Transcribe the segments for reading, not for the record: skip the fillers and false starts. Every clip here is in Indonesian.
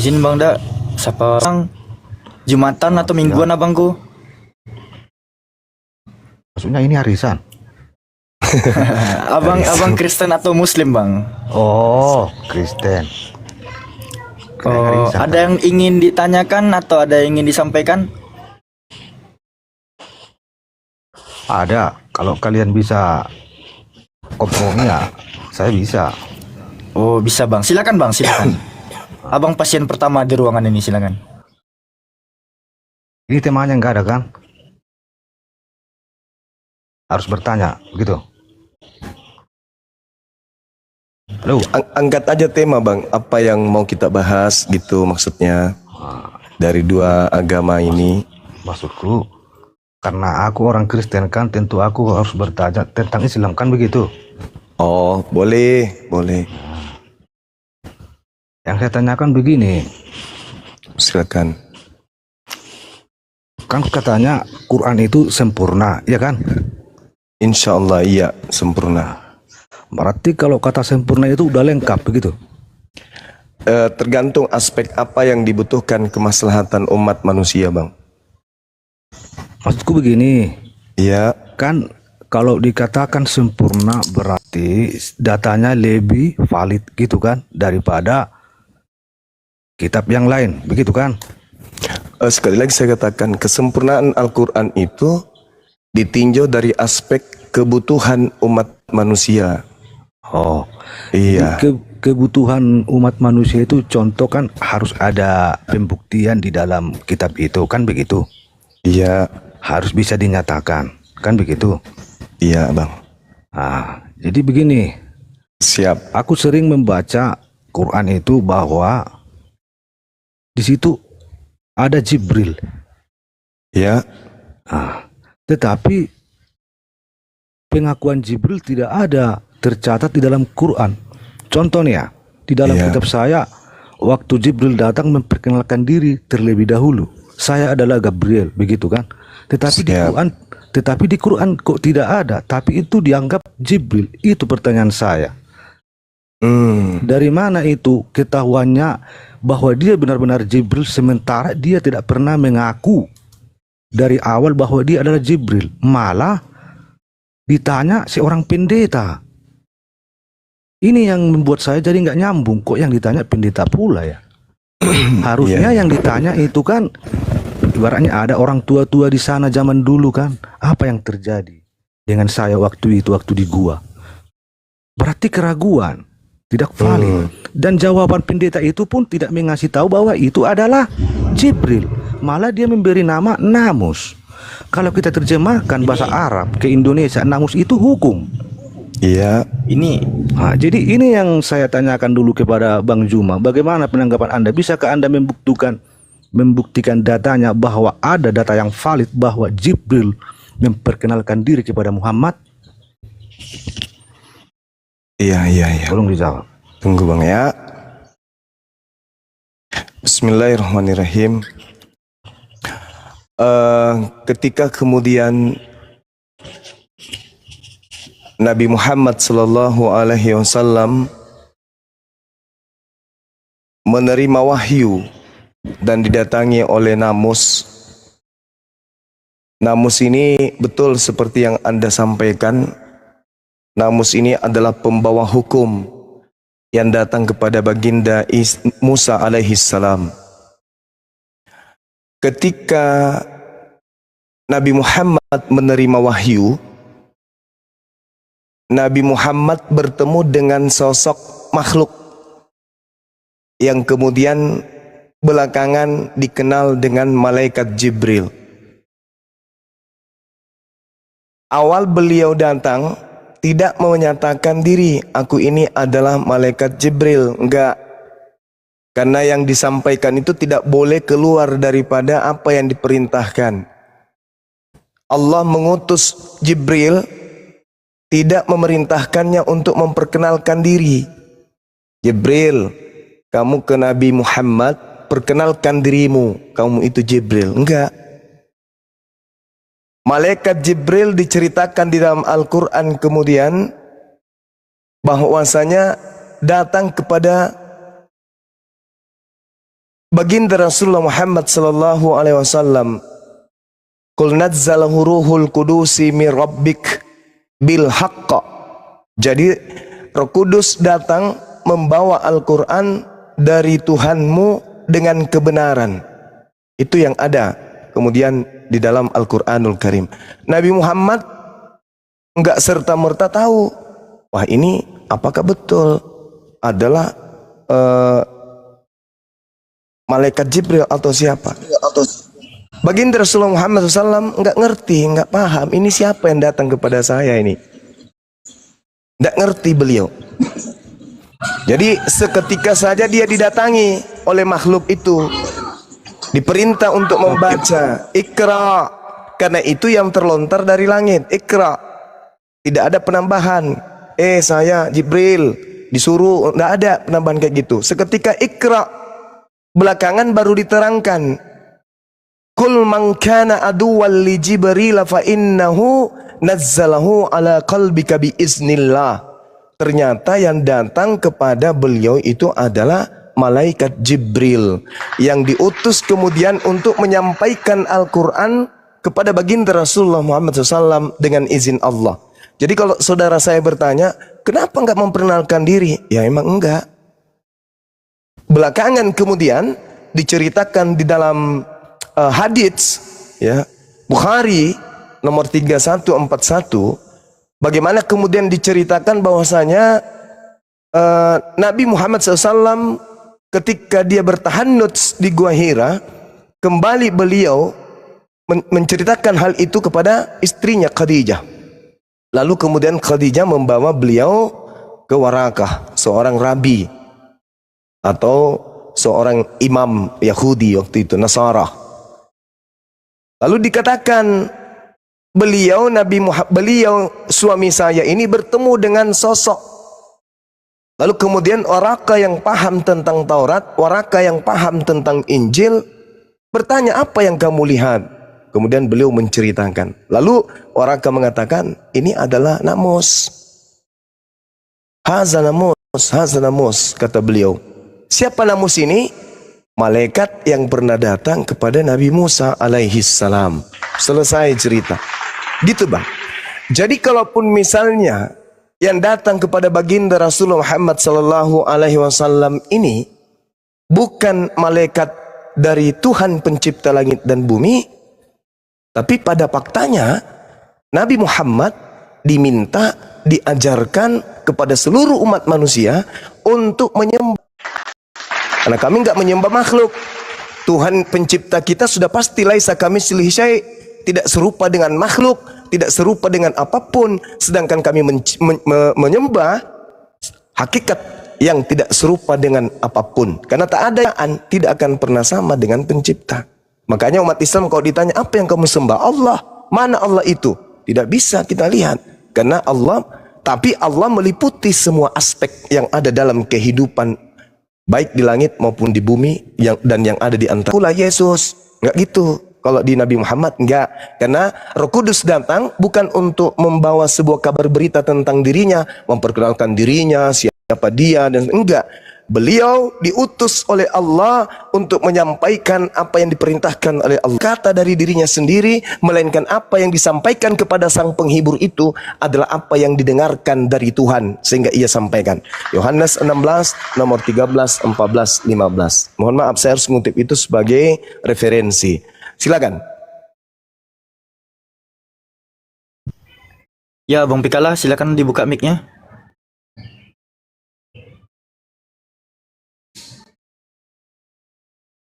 Izin bang dak, siapa bang? Jumatan atau mingguan abangku? Maksudnya ini arisan. Abang Kristen atau Muslim bang? Oh, Kristen. Kirain Oh, arisan, ada yang ingin ditanyakan atau ada yang ingin disampaikan? Ada. Kalau kalian bisa kompromi ya, saya bisa. Oh bisa bang, silakan bang, silakan. Abang pasien pertama di ruangan ini, silakan. Ini temanya nggak ada kan? Harus bertanya, begitu. Halo. Angkat aja tema bang, apa yang mau kita bahas gitu maksudnya dari dua agama ini. Maksudku, karena aku orang Kristen kan, tentu aku harus bertanya tentang Islam kan begitu. Oh boleh, boleh. Yang saya tanyakan begini, Silakan. kan katanya Quran itu sempurna, ya kan? Insya Allah iya sempurna. Berarti kalau kata sempurna itu udah lengkap begitu. Tergantung aspek apa yang dibutuhkan kemaslahatan umat manusia bang. Maksudku begini, Iya. kan kalau dikatakan sempurna berarti datanya lebih valid gitu kan daripada kitab yang lain, begitu kan? Sekali lagi saya katakan kesempurnaan Al-Quran itu ditinjau dari aspek kebutuhan umat manusia. Oh, Iya. kebutuhan umat manusia itu contoh kan harus ada pembuktian di dalam kitab itu kan begitu. Iya. Harus bisa dinyatakan kan begitu. Iya bang. Nah, jadi begini, Siap. aku sering membaca Quran itu bahwa di situ ada Jibril. Ya. Nah, tetapi pengakuan Jibril tidak ada tercatat di dalam Quran. Contohnya, di dalam kitab saya, waktu Jibril datang memperkenalkan diri terlebih dahulu. Saya adalah Gabriel, begitu kan? Tetapi di Quran kok tidak ada, tapi itu dianggap Jibril. Itu pertanyaan saya. Dari mana itu ketahuannya bahwa dia benar-benar Jibril sementara dia tidak pernah mengaku dari awal bahwa dia adalah Jibril, malah ditanya seorang pendeta. Ini yang membuat saya jadi nggak nyambung, kok yang ditanya pendeta pula ya. Harusnya yang ditanya itu kan ibaratnya ada orang tua-tua di sana zaman dulu kan, apa yang terjadi dengan saya waktu itu waktu di gua. Berarti keraguan, tidak valid. Dan jawaban pendeta itu pun tidak mengasih tahu bahwa itu adalah Jibril, malah dia memberi nama Namus. Kalau kita terjemahkan bahasa Arab ke Indonesia, Namus itu hukum. Iya. Nah, jadi ini yang saya tanyakan dulu kepada Bang Juma. Bagaimana penanggapan Anda? Bisakah Anda membuktikan datanya bahwa ada data yang valid bahwa Jibril memperkenalkan diri kepada Muhammad? Iya. Tolong dijawab. Tunggu bang ya. Bismillahirrahmanirrahim. Ketika kemudian Nabi Muhammad Sallallahu Alaihi Wasallam menerima wahyu dan didatangi oleh Namus. Namus ini betul seperti yang Anda sampaikan. Namus ini adalah pembawa hukum yang datang kepada baginda Musa alaihi salam. Ketika Nabi Muhammad menerima wahyu, Nabi Muhammad bertemu dengan sosok makhluk yang kemudian belakangan dikenal dengan malaikat Jibril. Awal beliau datang tidak menyatakan diri, aku ini adalah malaikat Jibril, enggak. Karena yang disampaikan itu tidak boleh keluar daripada apa yang diperintahkan. Allah mengutus Jibril, tidak memerintahkannya untuk memperkenalkan diri. Jibril, kamu ke Nabi Muhammad, perkenalkan dirimu, kamu itu Jibril. Enggak. Malaikat Jibril diceritakan di dalam Al-Quran kemudian bahwasanya datang kepada baginda Rasulullah Muhammad sallallahu alaihi wasallam, "Qul nazzalahu ruhul qudusi mir rabbik bil haqq." Jadi Roh Kudus datang membawa Al-Qur'an dari Tuhanmu dengan kebenaran. Itu yang ada kemudian di dalam Al-Qur'anul Karim. Nabi Muhammad enggak serta-merta tahu, wah ini apakah betul adalah malaikat Jibril atau siapa? Baginda Rasulullah Muhammad SAW nggak ngerti, nggak paham ini siapa yang datang kepada saya ini. Nggak ngerti beliau. Jadi seketika saja dia didatangi oleh makhluk itu, diperintah untuk membaca Iqra, karena itu yang terlontar dari langit. Iqra, tidak ada penambahan. Saya Jibril disuruh, tidak ada penambahan kayak gitu. Seketika Iqra, belakangan baru diterangkan, Kul man kana aduwwan li Jibril fa innahu nazzalahu ala qalbika bi iznillah. Ternyata yang datang kepada beliau itu adalah malaikat Jibril yang diutus kemudian untuk menyampaikan Al-Quran kepada baginda Rasulullah Muhammad SAW dengan izin Allah. Jadi kalau saudara saya bertanya, kenapa enggak memperkenalkan diri? Ya emang enggak. Belakangan kemudian diceritakan di dalam hadits ya Bukhari nomor 3141, bagaimana kemudian diceritakan bahwasanya Nabi Muhammad SAW ketika dia bertahannuts di Gua Hira, kembali beliau menceritakan hal itu kepada istrinya Khadijah. Lalu kemudian Khadijah membawa beliau ke Warakah, seorang rabi atau seorang imam Yahudi waktu itu, Nasara. Lalu dikatakan beliau suami saya ini bertemu dengan sosok. Lalu kemudian Waraka yang paham tentang Taurat, Waraka yang paham tentang Injil bertanya, apa yang kamu lihat? Kemudian beliau menceritakan. Lalu Waraka mengatakan, ini adalah namus. Haza namus, kata beliau. Siapa namus ini? Malaikat yang pernah datang kepada Nabi Musa alaihi salam. Selesai cerita. Gitu bang. Jadi kalaupun misalnya yang datang kepada baginda Rasulullah Muhammad sallallahu alaihi wasallam ini bukan malaikat dari Tuhan pencipta langit dan bumi, tapi pada faktanya Nabi Muhammad diminta, diajarkan kepada seluruh umat manusia untuk menyembah. Karena kami nggak menyembah makhluk. Tuhan pencipta kita sudah pasti laisa kamitslihi syai', tidak serupa dengan makhluk, tidak serupa dengan apapun. Sedangkan kami menyembah hakikat yang tidak serupa dengan apapun. Karena tak ada yang tidak akan pernah sama dengan pencipta. Makanya umat Islam kalau ditanya, apa yang kamu sembah? Allah. Mana Allah itu? Tidak bisa kita lihat. Karena Allah, tapi Allah meliputi semua aspek yang ada dalam kehidupan, baik di langit maupun di bumi, dan yang ada di antara. Pula Yesus, enggak gitu. Kalau di Nabi Muhammad enggak, karena Roh Kudus datang bukan untuk membawa sebuah kabar berita tentang dirinya, memperkenalkan dirinya, siapa dia, dan enggak. Beliau diutus oleh Allah untuk menyampaikan apa yang diperintahkan oleh Allah. Kata dari dirinya sendiri, melainkan apa yang disampaikan kepada sang penghibur itu adalah apa yang didengarkan dari Tuhan, sehingga ia sampaikan. Yohanes 16 nomor 13, 14, 15. Mohon maaf saya harus mengutip itu sebagai referensi. Silakan. Ya Bang Pikala, silakan dibuka mic-nya.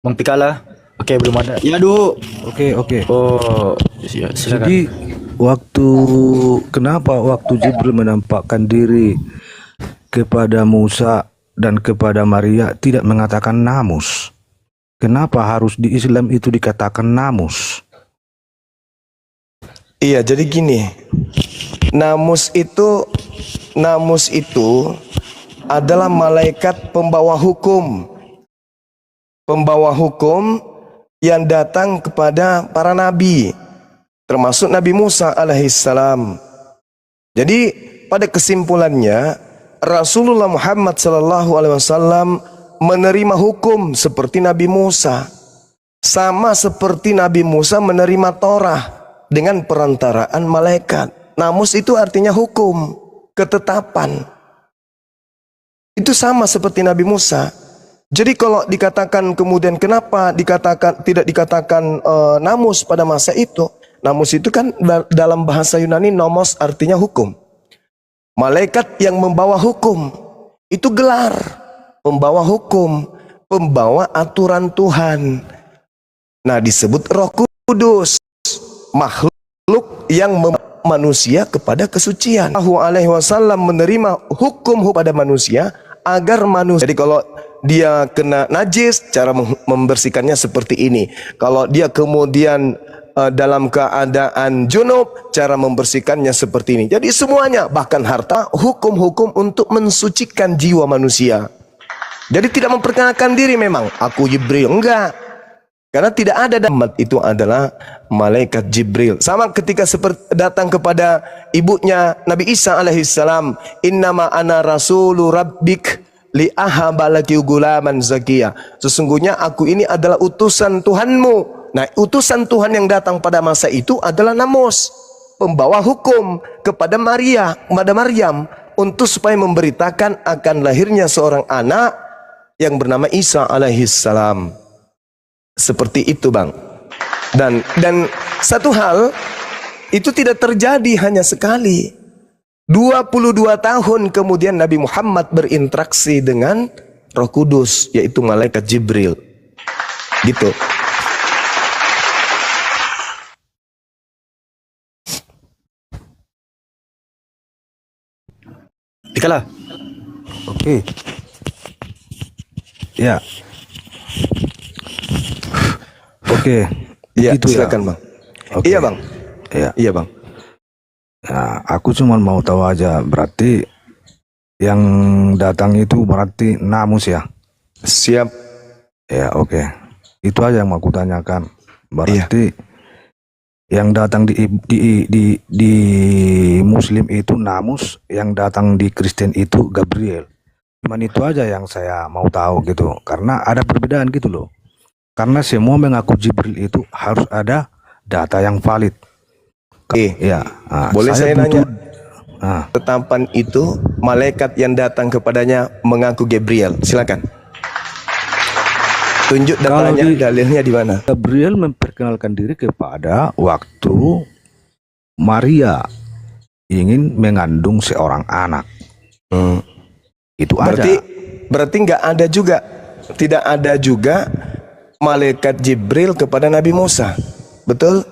Bang Pikala. Oke, belum ada. Ya, Du. Oke. Oh, silakan. Jadi kenapa waktu Jibril menampakkan diri kepada Musa dan kepada Maria tidak mengatakan namus? Kenapa harus di Islam itu dikatakan namus? Iya, jadi gini. Namus itu adalah malaikat pembawa hukum. Pembawa hukum yang datang kepada para nabi, termasuk Nabi Musa alaihissalam. Jadi pada kesimpulannya Rasulullah Muhammad sallallahu alaihi wasallam menerima hukum seperti Nabi Musa. Sama seperti Nabi Musa menerima Torah dengan perantaraan malaikat. Namus itu artinya hukum, ketetapan. Itu sama seperti Nabi Musa. Jadi kalau dikatakan kemudian kenapa tidak dikatakan namus pada masa itu? Namus itu kan dalam bahasa Yunani nomos artinya hukum. Malaikat yang membawa hukum, itu gelar pembawa hukum, pembawa aturan Tuhan. Nah, disebut Roh Kudus, makhluk yang manusia kepada kesucian. Allah alaihi wasallam menerima hukum pada manusia agar manusia. Jadi kalau dia kena najis, cara membersihkannya seperti ini. Kalau dia kemudian dalam keadaan junub, cara membersihkannya seperti ini. Jadi semuanya, bahkan harta, hukum-hukum untuk mensucikan jiwa manusia. Jadi tidak memperkenalkan diri memang, aku Jibril, enggak. Karena tidak ada damat itu adalah malaikat Jibril. Sama ketika datang kepada ibunya Nabi Isa alaihissalam, innama ana rasulu rabbik li ahaba laki gulaman zakiya. Sesungguhnya aku ini adalah utusan Tuhanmu. Nah, utusan Tuhan yang datang pada masa itu adalah Namus, pembawa hukum kepada Maryam untuk supaya memberitakan akan lahirnya seorang anak yang bernama Isa alaihissalam. Seperti itu, Bang. Dan satu hal itu tidak terjadi hanya sekali. 22 tahun kemudian Nabi Muhammad berinteraksi dengan Roh Kudus, yaitu malaikat Jibril. Gitu. Dikalah. Oke. Ya. Oke. Ya, itu silakan, ya. Bang. Oke. Iya, Bang. Ya. Iya, Bang. Nah, aku cuma mau tahu aja, berarti yang datang itu berarti Namus ya? Siap. Ya, oke. Itu aja yang mau aku tanyakan. Berarti yang datang di Muslim itu Namus, yang datang di Kristen itu Gabriel. Cuman itu aja yang saya mau tahu gitu. Karena ada perbedaan gitu loh. Karena semua mengaku Jibril itu harus ada data yang valid. Ya, Nah, boleh saya nanya? Nah, Tetapan itu malaikat yang datang kepadanya mengaku Gabriel. Silakan. Tunjuk datanya, dalilnya di mana? Gabriel memperkenalkan diri kepada waktu Maria ingin mengandung seorang anak. Itu Berarti nggak ada juga, tidak ada juga malaikat Jibril kepada Nabi Musa. Betul?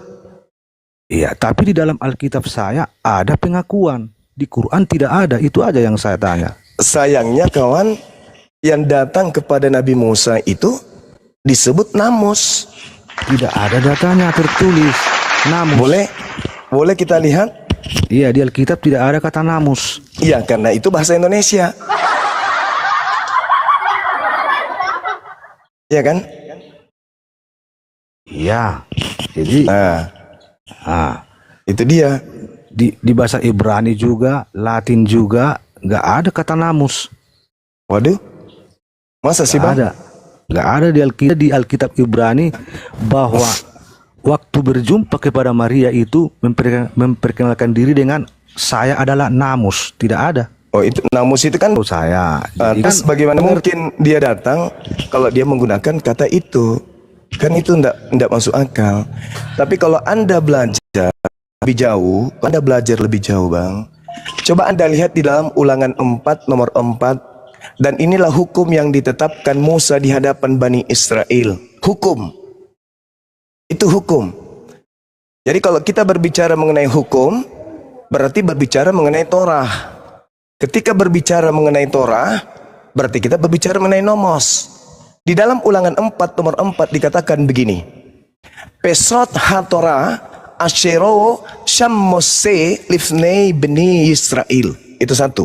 Iya, tapi di dalam Alkitab saya ada pengakuan. Di Quran tidak ada. Itu aja yang saya tanya. Sayangnya kawan, yang datang kepada Nabi Musa itu disebut Namus. Tidak ada datanya tertulis Namus. Boleh kita lihat? Iya, di Alkitab tidak ada kata Namus. Iya, karena itu bahasa Indonesia. Iya kan? Iya. Jadi itu dia. Di bahasa Ibrani juga, Latin juga nggak ada kata Namus. Waduh. Masa sih, Bang? Nggak ada di Alkitab Ibrani bahwa waktu berjumpa kepada Maria itu memperkenalkan diri dengan saya adalah Namus. Tidak ada. Oh, itu Namus itu kan saya. Terus bagaimana mungkin dia datang kalau dia menggunakan kata itu? Kan itu enggak masuk akal. Tapi kalau Anda belajar lebih jauh, Bang. Coba Anda lihat di dalam Ulangan 4 nomor 4. Dan inilah hukum yang ditetapkan Musa di hadapan Bani Israel. Hukum. Itu hukum. Jadi kalau kita berbicara mengenai hukum, berarti berbicara mengenai Torah. Ketika berbicara mengenai Torah, berarti kita berbicara mengenai nomos. Di dalam Ulangan 4 nomor 4 dikatakan begini. Pesot ha-Torah asyero syammose lifnei bani Israel. Itu satu.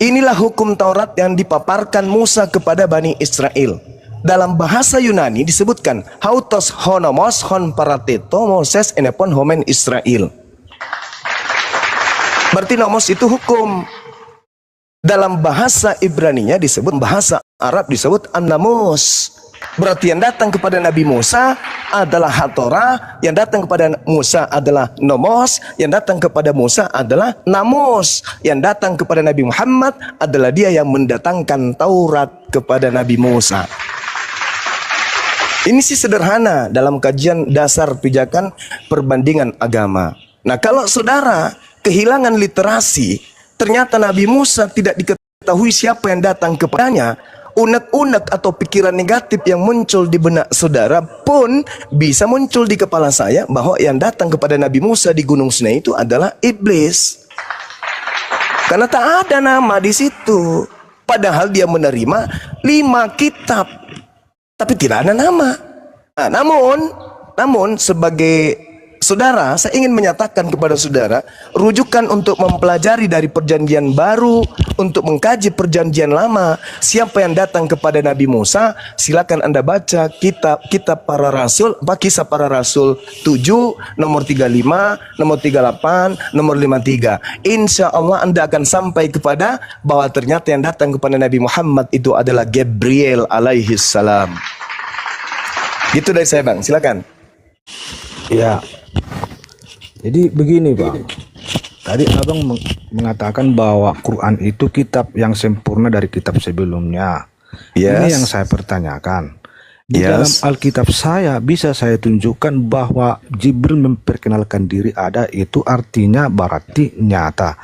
Inilah hukum Taurat yang dipaparkan Musa kepada Bani Israel. Dalam bahasa Yunani disebutkan hautos honomos hon parateto Moses enepon homen Israel. Berarti nomos itu hukum. Dalam bahasa Ibraninya disebut bahasa Arab disebut an-namus. Berarti yang datang kepada Nabi Musa adalah hatorah, yang datang kepada Musa adalah nomos, yang datang kepada Musa adalah namus, yang datang kepada Nabi Muhammad adalah dia yang mendatangkan Taurat kepada Nabi Musa. Ini sih sederhana dalam kajian dasar pijakan perbandingan agama. Nah, kalau saudara kehilangan literasi, ternyata Nabi Musa tidak diketahui siapa yang datang kepadanya, unek-unek atau pikiran negatif yang muncul di benak saudara pun bisa muncul di kepala saya bahwa yang datang kepada Nabi Musa di Gunung Sinai itu adalah iblis. Karena tak ada nama di situ. Padahal dia menerima 5 kitab, tapi tidak ada nama. Nah, namun sebagai saudara, saya ingin menyatakan kepada saudara, rujukan untuk mempelajari dari perjanjian baru, untuk mengkaji perjanjian lama, siapa yang datang kepada Nabi Musa, silakan Anda baca kitab para rasul, Kisah Para Rasul 7, nomor 35, nomor 38, nomor 53. Insya Allah Anda akan sampai kepada bahwa ternyata yang datang kepada Nabi Muhammad itu adalah Gabriel alaihi salam. Gitu dari saya, Bang, silakan. Ya. Jadi begini, Bang. Tadi Abang mengatakan bahwa Quran itu kitab yang sempurna dari kitab sebelumnya. Ini yang saya pertanyakan. Di dalam Alkitab saya bisa saya tunjukkan bahwa Jibril memperkenalkan diri ada, itu artinya berarti nyata.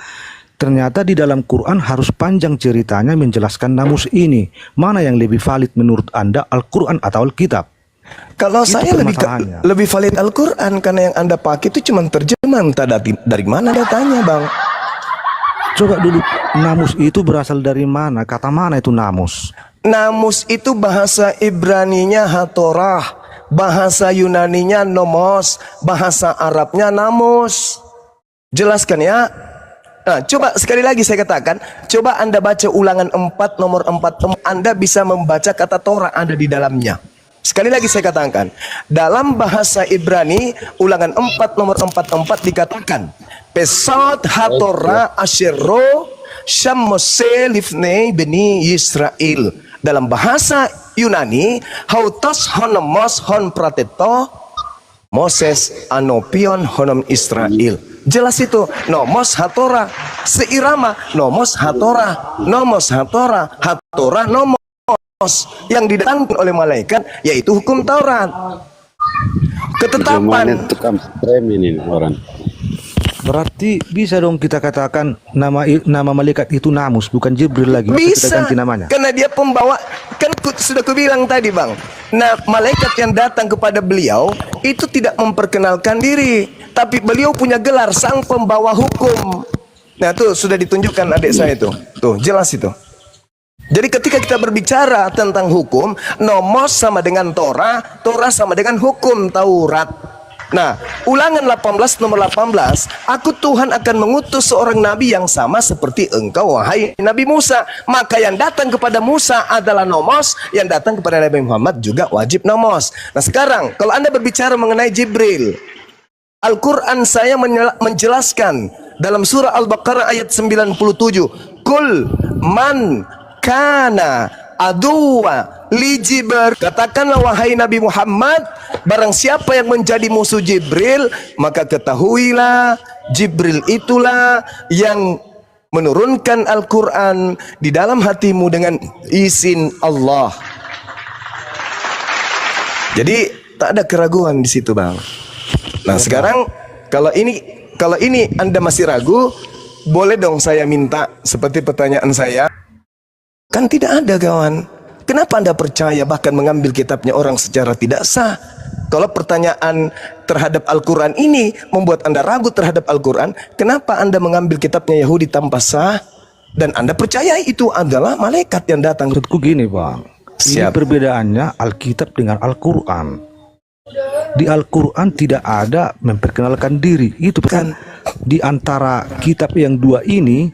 Ternyata di dalam Quran harus panjang ceritanya menjelaskan namus ini. Mana yang lebih valid menurut Anda, Al-Quran atau Alkitab? Kalau saya lebih valid Al-Quran, karena yang Anda pakai itu cuma terjemahan. Dari mana datanya, Bang? Coba dulu, namus itu berasal dari mana? Kata mana itu namus? Namus itu bahasa Ibraninya hatorah, bahasa Yunaninya nomos, bahasa Arabnya namus. Jelaskan ya. Nah, coba sekali lagi saya katakan, coba Anda baca Ulangan 4 nomor 4, Anda bisa membaca kata Torah ada di dalamnya. Sekali lagi saya katakan, dalam bahasa Ibrani Ulangan 4 nomor 44 dikatakan Pesat hatora asyero shamose lifnei beni Israel. Dalam bahasa Yunani hautos honomos hon prateto Moses anopion honom Israel. Jelas itu, nomos hatora seirama, nomos hatora nomos yang didatangkan oleh malaikat, yaitu hukum Taurat, ketetapan. Berarti bisa dong kita katakan nama malaikat itu namus, bukan Jibril lagi. Bisa, kita ganti namanya. karena dia pembawa. Kan sudah kubilang tadi, Bang. Nah, malaikat yang datang kepada beliau itu tidak memperkenalkan diri, tapi beliau punya gelar sang pembawa hukum. Nah, tuh sudah ditunjukkan adik saya tuh jelas itu. Jadi ketika kita berbicara tentang hukum, nomos sama dengan Torah, Torah sama dengan hukum Taurat. Nah, Ulangan 18 nomor 18, aku Tuhan akan mengutus seorang nabi yang sama seperti engkau, wahai Nabi Musa. Maka yang datang kepada Musa adalah nomos, yang datang kepada Nabi Muhammad juga wajib nomos. Nah, sekarang kalau Anda berbicara mengenai Jibril, Al-Quran saya menjelaskan dalam surah Al-Baqarah ayat 97, Kul man kana aduwa li Jibril, katakanlah wahai Nabi Muhammad, barang siapa yang menjadi musuh Jibril, maka ketahuilah Jibril itulah yang menurunkan Al-Quran di dalam hatimu dengan izin Allah. Jadi tak ada keraguan di situ, Bang. Nah, sekarang kalau ini Anda masih ragu, boleh dong saya minta seperti pertanyaan saya. Kan tidak ada, kawan. Kenapa Anda percaya bahkan mengambil kitabnya orang secara tidak sah? Kalau pertanyaan terhadap Al-Quran ini membuat Anda ragu terhadap Al-Quran, kenapa Anda mengambil kitabnya Yahudi tanpa sah? Dan Anda percaya itu adalah malaikat yang datang. Maksudku gini, Bang. Ini perbedaannya Alkitab dengan Al-Quran. Di Al-Quran tidak ada memperkenalkan diri. Itu kan di antara kitab yang dua ini,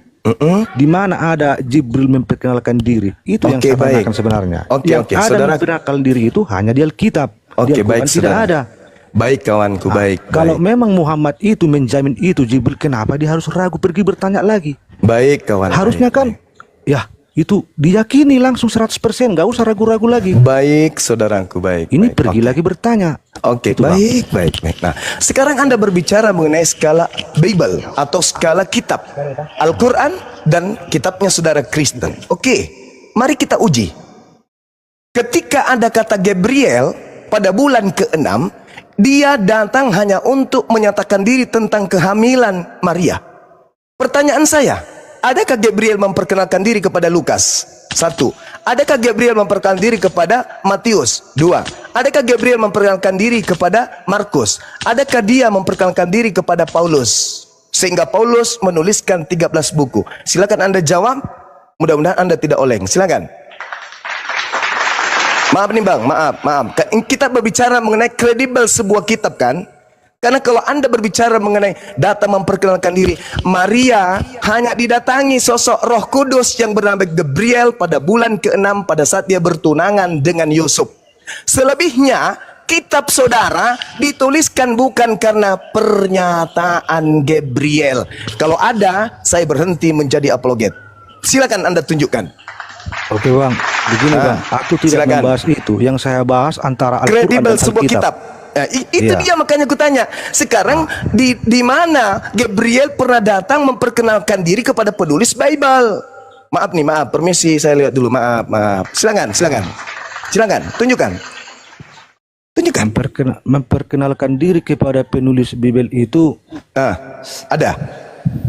di mana ada Jibril memperkenalkan diri, itu yang saya tanyakan sebenarnya. Yang ada memperkenalkan diri itu hanya di Alkitab. Di Al-Quran tidak ada. Baik, kawanku, baik. Kalau memang Muhammad itu menjamin itu Jibril, kenapa dia harus ragu pergi bertanya lagi? Baik, kawan. Harusnya kan, ya Itu diyakini langsung 100%, nggak usah ragu-ragu lagi. Baik, saudaraku, baik. Ini baik. pergi lagi bertanya. Oke, Itu, Bang. baik. Nah, sekarang Anda berbicara mengenai skala Bible atau skala kitab Al-Quran dan kitabnya saudara Kristen. Oke, mari kita uji. Ketika ada kata Gabriel pada bulan ke-6, dia datang hanya untuk menyatakan diri tentang kehamilan Maria. Pertanyaan saya, adakah Gabriel memperkenalkan diri kepada Lukas? 1. Adakah Gabriel memperkenalkan diri kepada Matius? 2. Adakah Gabriel memperkenalkan diri kepada Markus? Adakah dia memperkenalkan diri kepada Paulus? Sehingga Paulus menuliskan 13 buku. Silakan Anda jawab. Mudah-mudahan Anda tidak oleng. Silakan. Maaf nih Bang, maaf. Kita berbicara mengenai kredibel sebuah kitab kan? Karena kalau Anda berbicara mengenai data memperkenalkan diri, Maria hanya didatangi sosok Roh Kudus yang bernama Gabriel pada bulan ke-6 pada saat dia bertunangan dengan Yusuf. Selebihnya, kitab saudara dituliskan bukan karena pernyataan Gabriel. Kalau ada, saya berhenti menjadi apologet. Silakan Anda tunjukkan. Oke Bang, begini Bang, aku tidak silakan. membahas itu. Yang saya bahas antara Al-Quran Kredibel dan sebuah Alkitab. kitab. Ya, itu Iya. dia makanya kutanya. Sekarang di mana Gabriel pernah datang memperkenalkan diri kepada penulis Bible? Maaf, permisi saya lihat dulu. Maaf. Silakan. Tunjukkan. Memperkenalkan diri kepada penulis Bible itu Ada.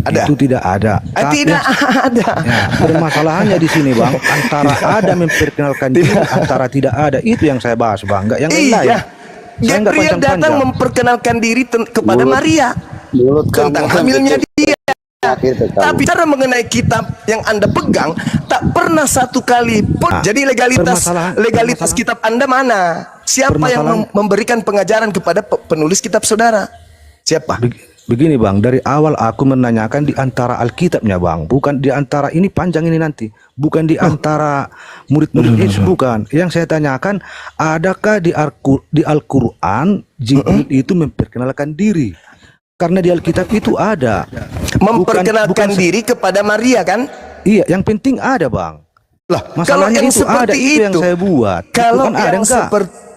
itu tidak ada. Tidak ada. Ya, permasalahannya di sini Bang, antara ada memperkenalkan diri, antara tidak ada. Itu yang saya bahas Bang, enggak yang lain. Iya. Gabriel datang memperkenalkan diri kepada Maria tentang hamilnya dia. Tapi cara mengenai kitab yang Anda pegang tak pernah satu kali pun. Jadi legalitas kitab Anda mana? Siapa yang memberikan pengajaran kepada penulis kitab saudara? Siapa? Begini Bang, dari awal aku menanyakan di antara Alkitabnya Bang, bukan di antara ini panjang ini nanti, bukan di antara murid-murid Yesus, bukan. Yang saya tanyakan, adakah di Al-Quran Jibril itu memperkenalkan diri? Karena di Alkitab itu ada. Memperkenalkan diri kepada Maria kan? Iya, yang penting ada Bang. Lah, kalau Masalahnya yang itu ada, seperti itu yang saya buat.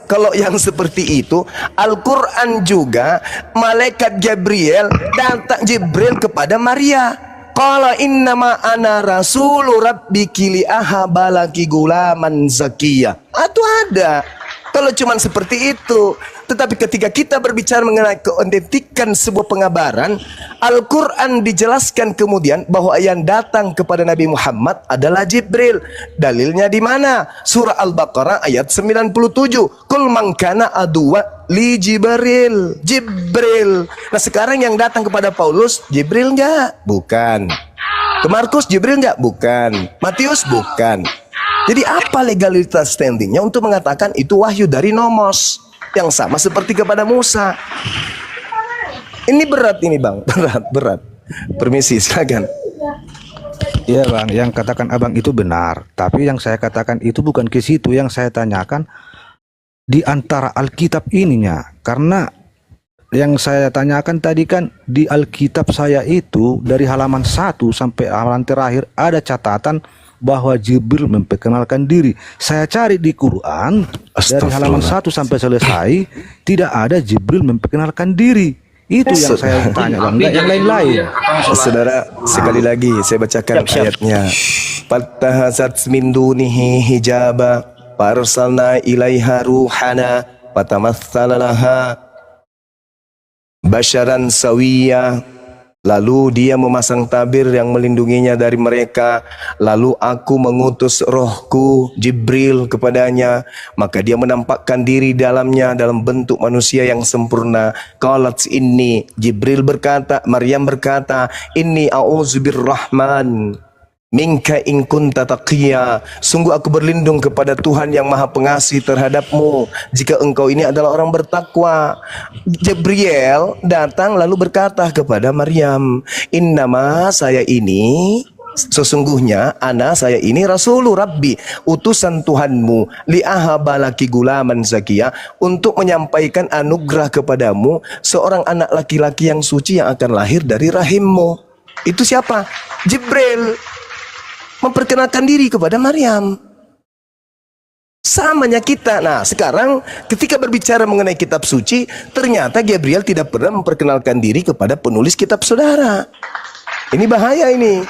Kalau yang seperti itu, Al-Quran juga malaikat Gabriel datang Jibril kepada Maria. Qala innama ana rasulu rabbiki li ahabalaki gulaman zakiyah. Itu ada. Kalau cuma seperti itu. Tetapi ketika kita berbicara mengenai keautentikan sebuah pengabaran, Al-Quran dijelaskan kemudian bahwa yang datang kepada Nabi Muhammad adalah Jibril. Dalilnya di mana? Surah Al-Baqarah ayat 97. Kul man kana aduwa li Jibril. Nah sekarang yang datang kepada Paulus, Jibril enggak? Bukan. Ke Markus, Jibril enggak? Bukan. Matius? Bukan. Jadi apa legalitas standingnya untuk mengatakan itu wahyu dari Nomos? Yang sama seperti kepada Musa. Ini berat ini Bang, berat. Permisi, silakan. Iya Bang, yang katakan Abang itu benar. Tapi yang saya katakan itu bukan ke situ. Yang saya tanyakan di antara Alkitab ininya. Karena yang saya tanyakan tadi kan di Alkitab saya itu dari halaman 1 sampai halaman terakhir ada catatan bahwa Jibril memperkenalkan diri. Saya cari di Quran dari halaman 1 sampai selesai tidak ada Jibril memperkenalkan diri. Itu yang saya tanya Bang, enggak yang lain-lain. Saudara, sekali lagi saya bacakan ayatnya. Fattahazat min dunihi hijaba farsalna ilaiha ruhana fatamassala laha basyaran sawiyya. Lalu dia memasang tabir yang melindunginya dari mereka. Lalu aku mengutus rohku Jibril kepadanya. Maka dia menampakkan diri dalamnya dalam bentuk manusia yang sempurna. Qalat inni. Jibril berkata, Maryam berkata, inni a'udzubirrahman minka in kunta taqiyya. Sungguh aku berlindung kepada Tuhan yang Maha Pengasih terhadapmu jika engkau ini adalah orang bertakwa. Jibril datang lalu berkata kepada Maryam, innama saya ini sesungguhnya saya ini Rasulur Rabbi, utusan Tuhanmu, li'ahabalaki gulaman zakiyah, untuk menyampaikan anugerah kepadamu seorang anak laki-laki yang suci yang akan lahir dari rahimmu. Itu siapa? Jibril memperkenalkan diri kepada Maryam. Samanya kita. Nah, sekarang ketika berbicara mengenai kitab suci, ternyata Gabriel tidak pernah memperkenalkan diri kepada penulis kitab saudara. Ini bahaya ini.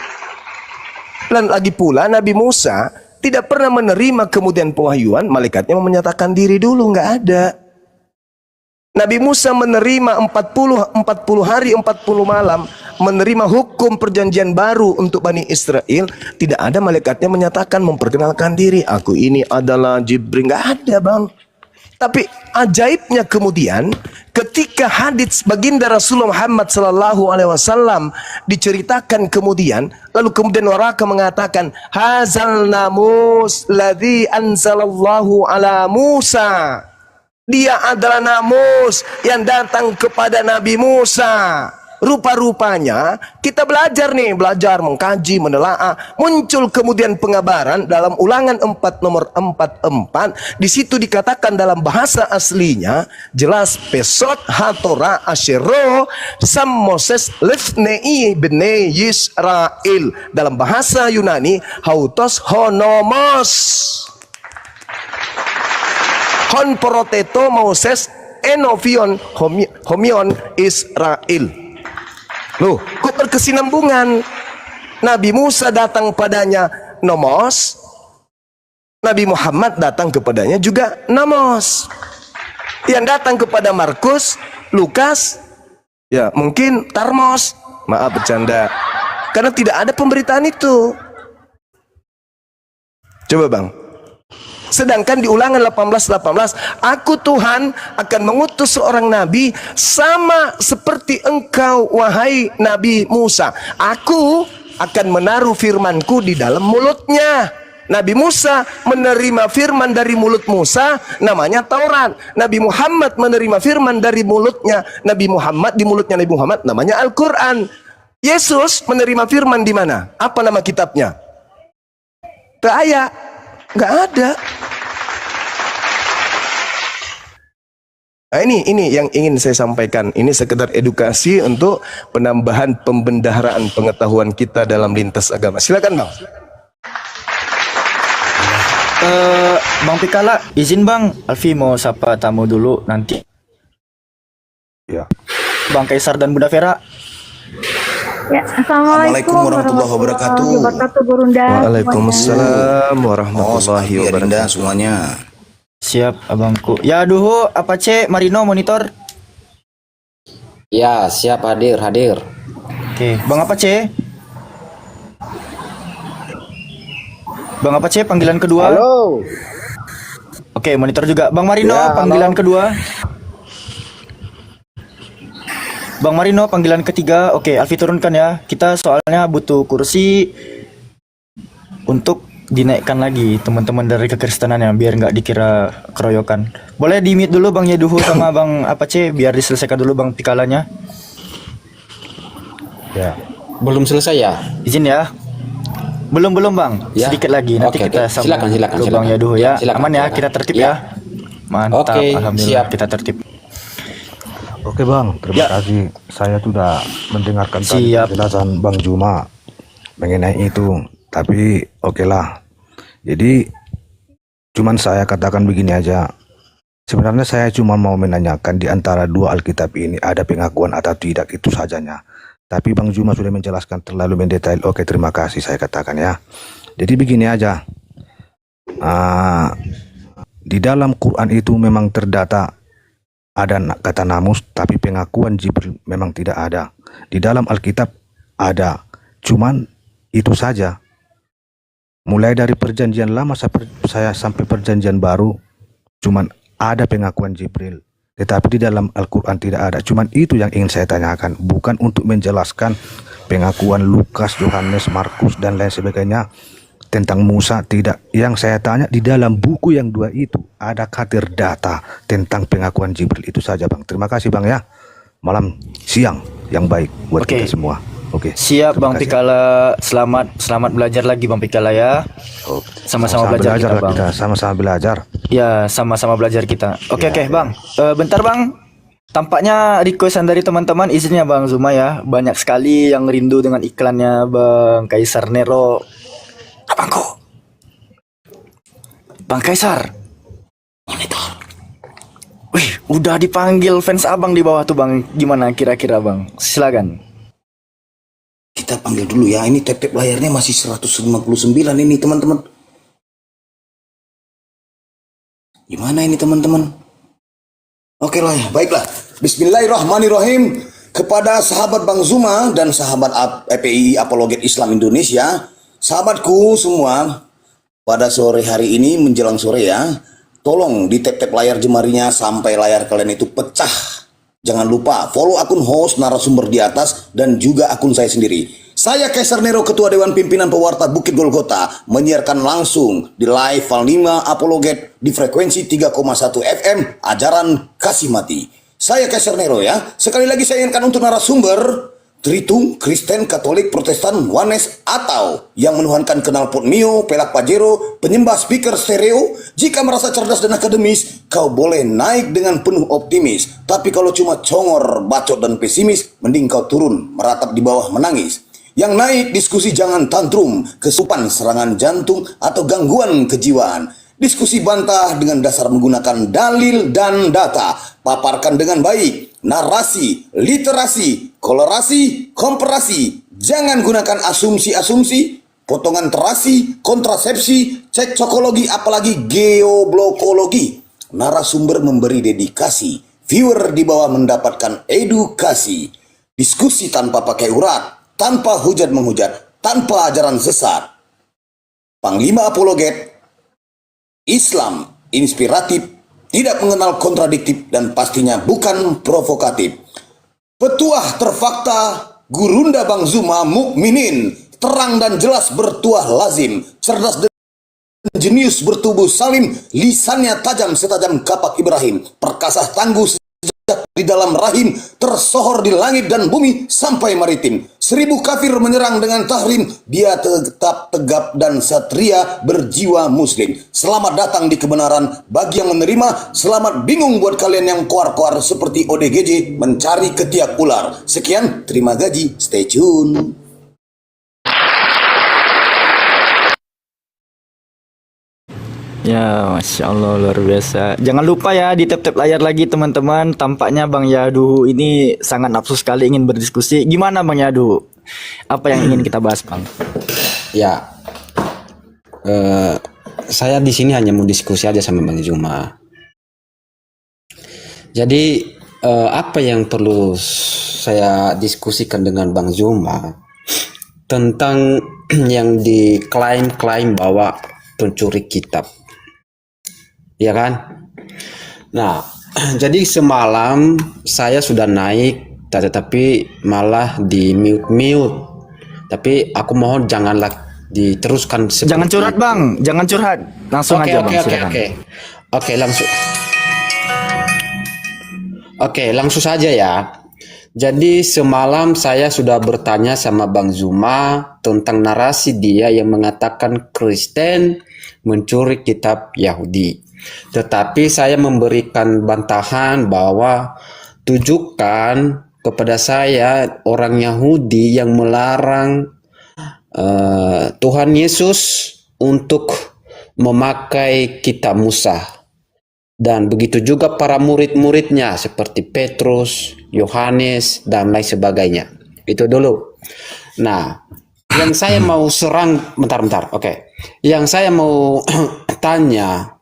Dan lagi pula Nabi Musa tidak pernah menerima kemudian pewahyuan, malaikatnya menyatakan diri dulu, nggak ada. Nabi Musa menerima 40 hari 40 malam, menerima hukum perjanjian baru untuk Bani Israel. Tidak ada malaikatnya menyatakan, memperkenalkan diri, aku ini adalah Jibril. Nggak ada, bang. Tapi ajaibnya kemudian ketika hadits baginda Rasulullah Muhammad SAW diceritakan kemudian, lalu kemudian waraka mengatakan, hazal namus ladzi anzalallahu ala Musa. Dia adalah namus yang datang kepada Nabi Musa. Rupa-rupanya kita belajar mengkaji, menelaah. Muncul kemudian pengabaran dalam Ulangan 4 nomor 44. Di situ dikatakan dalam bahasa aslinya jelas pesot hatora asyero sam Moses lifnei bene Yisrael. Dalam bahasa Yunani hautos honomos. Hon proteto Moses enovion homion Israel. Loh, kok berkesinambungan? Nabi Musa datang padanya nomos, Nabi Muhammad datang kepadanya juga namos. Yang datang kepada Markus, Lukas, ya mungkin Tarmos. Maaf bercanda. Karena tidak ada pemberitaan itu. Coba bang. Sedangkan di Ulangan 18:18, aku Tuhan akan mengutus seorang nabi sama seperti engkau wahai Nabi Musa. Aku akan menaruh firmanku di dalam mulutnya. Nabi Musa menerima firman dari mulut Musa, namanya Taurat. Nabi Muhammad menerima firman dari mulutnya Nabi Muhammad, di mulutnya Nabi Muhammad, namanya Al-Quran. Yesus menerima firman di mana? Apa nama kitabnya? Nggak ada. Nah, ini yang ingin saya sampaikan. Ini sekedar edukasi untuk penambahan pembendaharaan pengetahuan kita dalam lintas agama. Silakan bang. Bang Pikala, izin bang, Alfi mau sapa tamu dulu nanti. Ya. Bang Kaisar dan Bunda Vera. Ya, Assalamualaikum warahmatullahi wabarakatuh. Burunda. Waalaikumsalam warahmatullahi wabarakatuh. Semuanya. Siap abangku. Ya duhu, apa cek Marino monitor? Ya, siap hadir. Oke, bang apa cek? Bang apa cek panggilan kedua? Halo. Oke, monitor juga. Bang Marino Ya, panggilan kedua. Bang Marino panggilan ketiga. Oke, Alfi turunkan ya. Kita soalnya butuh kursi untuk dinaikkan lagi teman-teman dari kekristenan ya, biar nggak dikira keroyokan. Boleh di-mute dulu Bang Yeduhu sama Bang Apace biar diselesaikan dulu Bang Pikalanya. Ya. Belum selesai ya? Izin ya. Belum Bang. Ya. Sedikit lagi nanti Oke, kita oke. sambung Silakan. ke Bang Yeduhu ya. Silakan, Aman ya, silakan. kita tertib Ya. ya. Mantap, Oke, alhamdulillah siap. kita tertib. Oke bang, terima Ya. kasih. Saya sudah mendengarkan tadi Siap. penjelasan Bang Juma mengenai itu. Tapi oke lah. Jadi cuman saya katakan begini aja. Sebenarnya saya cuma mau menanyakan di antara dua Alkitab ini ada pengakuan atau tidak, itu sajanya. Tapi Bang Juma sudah menjelaskan terlalu mendetail. Oke, terima kasih saya katakan ya. Jadi begini aja. Di dalam Quran itu memang terdata ada kata namus, tapi pengakuan Jibril memang tidak ada. Di dalam Alkitab ada, cuman itu saja. Mulai dari perjanjian lama saya sampai perjanjian baru, cuman ada pengakuan Jibril. Tetapi di dalam Al-Quran tidak ada. Cuman itu yang ingin saya tanyakan. Bukan untuk menjelaskan pengakuan Lukas, Yohanes, Markus, dan lain sebagainya tentang Musa, tidak. Yang saya tanya di dalam buku yang dua itu adakah terdata tentang pengakuan Jibril? Itu saja Bang. Terima kasih Bang ya. Malam siang yang baik buat Oke. kita semua. Oke. Siap Terima Bang kasih. Pikala, selamat belajar lagi Bang Pikala ya. Oh, Sama-sama belajar kita, lah Bang. kita, sama-sama belajar. Ya, sama-sama belajar kita. Oke, Ya, Bang. Bentar, Bang. Tampaknya requestan dari teman-teman, izinnya Bang Zuma ya. Banyak sekali yang rindu dengan iklannya Bang Kaisar Nero. Abangku. Bang Kaisar. Monitor. Wih, udah dipanggil fans abang di bawah tuh bang. Gimana kira-kira bang? Silakan. Kita panggil dulu ya. Ini tap layarnya masih 159 ini teman-teman. Gimana ini teman-teman? Oke lah ya, baiklah. Bismillahirrahmanirrahim. Kepada sahabat Bang Zuma dan sahabat EPI Apologet Islam Indonesia, sahabatku semua, pada sore hari ini menjelang sore ya, tolong di tap layar jemarinya sampai layar kalian itu pecah. Jangan lupa follow akun host narasumber di atas dan juga akun saya sendiri. Saya Kaisar Nero, Ketua Dewan Pimpinan Pewarta Bukit Golgota, menyiarkan langsung di live Val 5 Apologet di frekuensi 3,1 FM Ajaran Kasih Mati. Saya Kaisar Nero ya. Sekali lagi saya ingatkan untuk narasumber Tritung, Kristen, Katolik, Protestan, Wanes, atau yang menuhankan knalpot Mio, pelak Pajero, penyembah speaker stereo. Jika merasa cerdas dan akademis, kau boleh naik dengan penuh optimis. Tapi kalau cuma congor, bacot, dan pesimis, mending kau turun, meratap di bawah menangis. Yang naik diskusi jangan tantrum, kesupan serangan jantung, atau gangguan kejiwaan. Diskusi bantah dengan dasar menggunakan dalil dan data. Paparkan dengan baik. Narasi, literasi, kolorasi, komparasi. Jangan gunakan asumsi-asumsi, potongan terasi, kontrasepsi, cek cokologi, apalagi geoblokologi. Narasumber memberi dedikasi. Viewer di bawah mendapatkan edukasi. Diskusi tanpa pakai urat, tanpa hujat menghujat, tanpa ajaran sesat. Panglima Apologet Islam inspiratif, tidak mengenal kontradiktif, dan pastinya bukan provokatif. Petuah terfakta, gurunda Bang Zuma mukminin, terang dan jelas bertuah lazim, cerdas dan jenius bertubuh salim, lisannya tajam setajam kapak Ibrahim, perkasa tangguh sejak di dalam rahim, tersohor di langit dan bumi sampai maritim. 1000 kafir menyerang dengan tahrim, dia tetap tegap dan satria berjiwa muslim. Selamat datang di kebenaran bagi yang menerima, selamat bingung buat kalian yang koar-koar seperti ODGJ mencari ketiak ular. Sekian, terima gaji, stay tune. Ya, Masya Allah, luar biasa. Jangan lupa ya di tap layar lagi teman-teman. Tampaknya Bang Yadu ini sangat nafsu sekali ingin berdiskusi. Gimana Bang Yadu? Apa yang ingin kita bahas Bang? Ya, saya di sini hanya mau diskusi aja sama Bang Zuma. Jadi apa yang perlu saya diskusikan dengan Bang Zuma tentang yang diklaim-klaim bahwa pencuri kitab. Ya kan? Nah, jadi semalam saya sudah naik, tetapi malah di mute. Tapi aku mohon janganlah diteruskan. Jangan curhat Bang, jangan curhat. Langsung aja Bang, silakan. Langsung saja ya. Jadi semalam saya sudah bertanya sama Bang Zuma tentang narasi dia yang mengatakan Kristen mencuri kitab Yahudi. Tetapi saya memberikan bantahan bahwa tunjukkan kepada saya orang Yahudi yang melarang Tuhan Yesus untuk memakai kitab Musa. Dan begitu juga para murid-muridnya seperti Petrus, Yohanes, dan lain sebagainya. Itu dulu. Nah, yang saya mau serang, bentar. Oke. Yang saya mau tanya,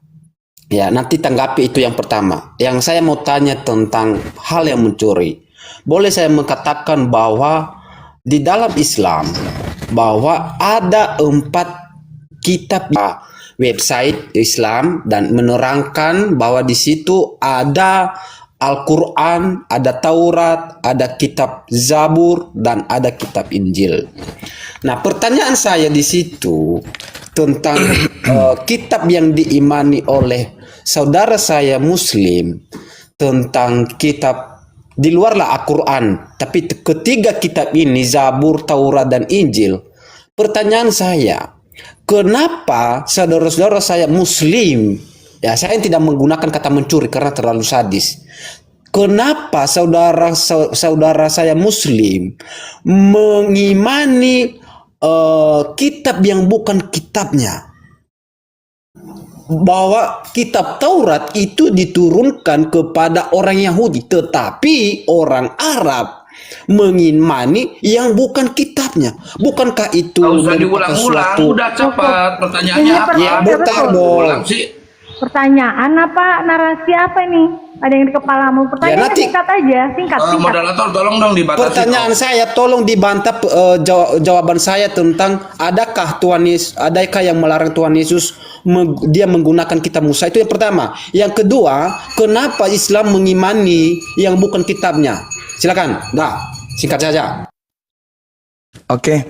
ya nanti tanggapi itu yang pertama. Yang saya mau tanya tentang hal yang mencuri. Boleh saya mengatakan bahwa di dalam Islam, bahwa ada 4 kitab website Islam dan menerangkan bahwa di situ ada Al-Quran, ada Taurat, ada kitab Zabur, dan ada kitab Injil. Nah, pertanyaan saya di situ tentang kitab yang diimani oleh saudara saya Muslim, tentang kitab di luarlah Al-Quran, tapi ketiga kitab ini Zabur, Taurat, dan Injil. Pertanyaan saya, kenapa saudara-saudara saya Muslim, ya saya tidak menggunakan kata mencuri karena terlalu sadis. Kenapa saudara saya Muslim mengimani kitab yang bukan kitabnya. Bahwa kitab Taurat itu diturunkan kepada orang Yahudi, tetapi orang Arab mengimani yang bukan kitabnya. Bukankah itu Nggak usah merupakan diulang-ulang, suatu udah cepat. Pertanyaannya Ini apa? ya pertanyaan bentar betul. dong. Ulang sih. Pertanyaan apa, narasi apa nih? Ada yang di kepalamu? Pertanyaan nanti- singkat aja, singkat. Moderator tolong dong dibatasi. Pertanyaan saya, tolong dibantah jawaban saya tentang adakah adakah yang melarang Tuhan Yesus dia menggunakan kitab Musa? Itu yang pertama. Yang kedua, kenapa Islam mengimani yang bukan kitabnya? Silakan. Nah, singkat saja. Oke.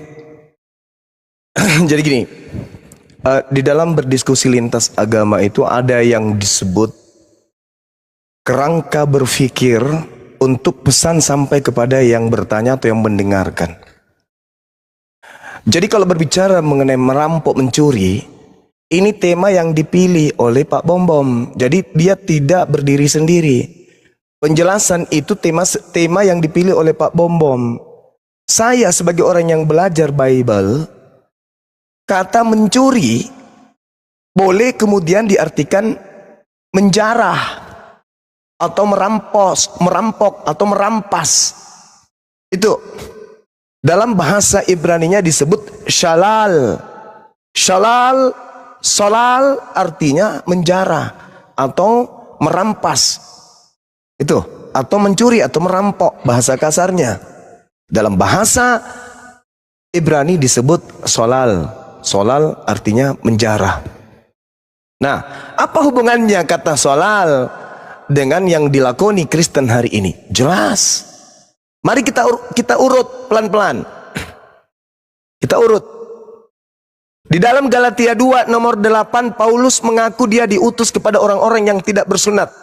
Jadi gini, di dalam berdiskusi lintas agama itu ada yang disebut kerangka berpikir untuk pesan sampai kepada yang bertanya atau yang mendengarkan. Jadi kalau berbicara mengenai merampok mencuri, ini tema yang dipilih oleh Pak Bom Bom. Jadi dia tidak berdiri sendiri. Penjelasan itu tema yang dipilih oleh Pak Bom Bom. Saya sebagai orang yang belajar Bible, kata mencuri boleh kemudian diartikan menjarah atau merampok atau merampas. Itu dalam bahasa Ibraninya disebut shalal. Solal artinya menjarah atau merampas. Itu, atau mencuri atau merampok bahasa kasarnya. Dalam bahasa Ibrani disebut solal. Solal artinya menjarah. Nah, apa hubungannya kata solal dengan yang dilakoni Kristen hari ini? Jelas. Mari kita urut pelan-pelan. Kita urut. Di dalam Galatia 2 nomor 8, Paulus mengaku dia diutus kepada orang-orang yang tidak bersunat.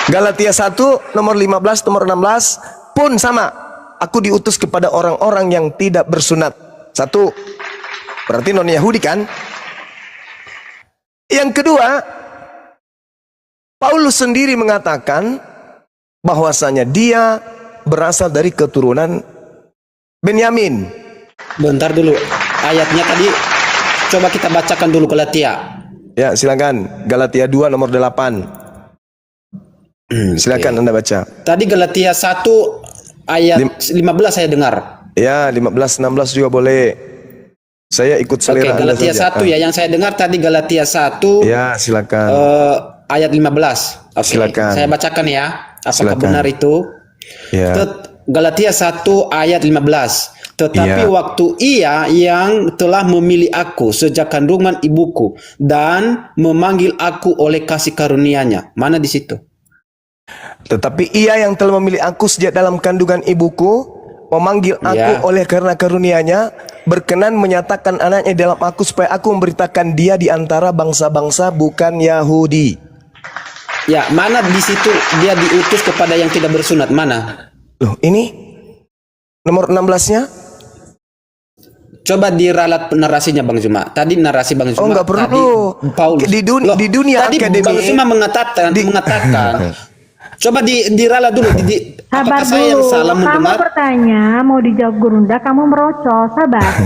Galatia 1 nomor 15 nomor 16 pun sama. Aku diutus kepada orang-orang yang tidak bersunat. Satu. Berarti non Yahudi kan? Yang kedua, Paulus sendiri mengatakan bahwasanya dia berasal dari keturunan Benyamin. Bentar dulu. Ayatnya tadi coba kita bacakan dulu Galatia. Ya, silakan. Galatia 2 nomor 8. Silakan Anda baca. Tadi Galatia 1 ayat 15 saya dengar. Ya, 15 16 juga boleh. Saya ikut Oke, selera Anda Galatia saja. 1 ya. Yang saya dengar tadi Galatia 1 Ya, silakan. ayat 15. Oke, Silakan. saya bacakan ya. Apakah Silakan. benar itu? Ya. Galatia 1 ayat 15. Tetapi Ya. waktu ia yang telah memilih aku sejak kandungan ibuku dan memanggil aku oleh kasih karunia-Nya. Mana di situ? Tetapi ia yang telah memilih aku sejak dalam kandungan ibuku, memanggil aku Ya. oleh karena karunia-Nya, berkenan menyatakan anaknya dalam aku supaya aku memberitakan dia di antara bangsa-bangsa bukan Yahudi. Ya, mana di situ dia diutus kepada yang tidak bersunat? Mana? Loh, ini nomor 16-nya? Coba diralat narasinya Bang Zuma. Tadi narasi Bang Zuma. Oh, nggak perlu. Tadi Paulus. Di dunia tadi akademi- Bang Zuma mengatakan. Coba diralat dulu. Sabar Apakah saya yang dulu. salah Kamu mendengar? bertanya, mau dijawab Gurunda, kamu merocos.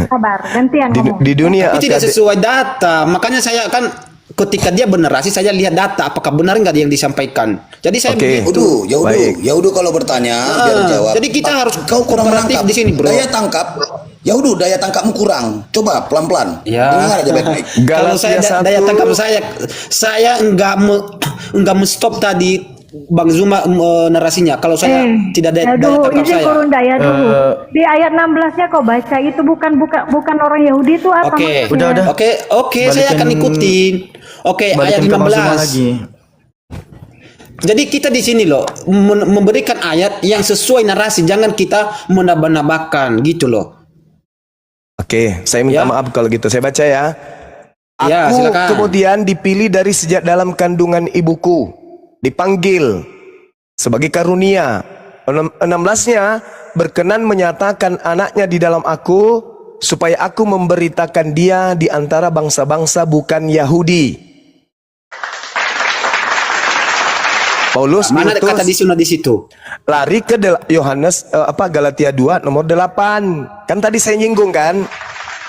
Sabar. Gantian ngomong. Di dunia Tapi tidak akademi- sesuai data. Makanya saya kan ketika dia bernarasi saya lihat data apakah benar nggak yang disampaikan. Jadi saya Oke. begitu. Yahudu, Yahudu kalau bertanya biar jawab. jadi kita harus kau kurang kooperatif menangkap di sini, bro. Daya tangkap, Yahudu daya tangkapmu kurang. Coba pelan-pelan. Ya. Dengar aja baik-baik. Kalau saya Galatia daya 1. tangkap saya enggak menstop tadi Bang Zuma narasinya. Kalau saya tidak daya dulu, tangkap izin saya. Gurunda ya dulu. Di ayat 16-nya kau baca itu bukan orang Yahudi itu apa Oke. maksudnya? Udah. Oke, saya akan ikutin. Oke, ayat Balikin ke Bang Zuma 15. lagi. Jadi kita di sini loh memberikan ayat yang sesuai narasi, jangan kita menambah-nambahkan gitu loh. Oke, saya minta Ya. maaf kalau gitu. Saya baca ya. Ya, Aku silakan. kemudian dipilih dari sejak dalam kandungan ibuku, dipanggil sebagai karunia. 16-nya berkenan menyatakan anaknya di dalam aku supaya aku memberitakan dia di antara bangsa-bangsa bukan Yahudi. Paulus Mana diutus kata di sana di situ? lari ke Yohanes Galatia 2 nomor 8. Kan tadi saya nyinggung kan?